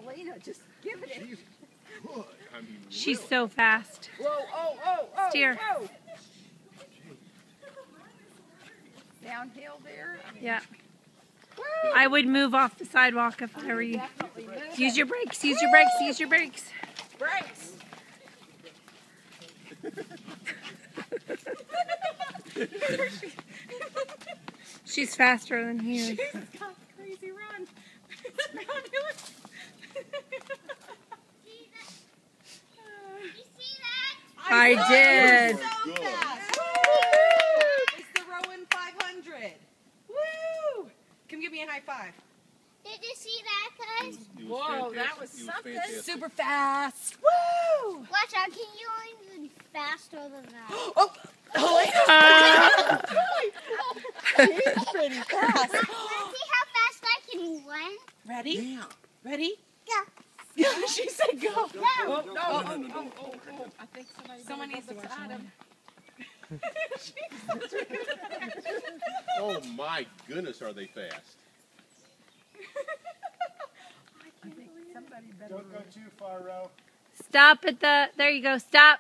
Helena just giving it. She's good. I mean, She's really. so fast. Whoa, oh. Steer. Whoa. Downhill there. Yeah. Woo. I would move off the sidewalk if I were you. Definitely move Use it. your brakes, use your brakes, use your brakes. Brakes. She's faster than he is. She's got a crazy run. I did. So Good. fast. It's the Rowan 500. Woo! Come give me a high five. Did you see that, guys? It was Whoa, that fantastic. was It something. fantastic. Super fast. Woo! Watch out, can you even faster than that? Oh, she's pretty fast. Let's see how fast I can run. Ready? Yeah. Ready? Go. She said go. No. Oh. I think somebody needs to watch Adam. Oh my goodness, are they fast? Don't go too far, Ro. Stop at the, there you go, stop.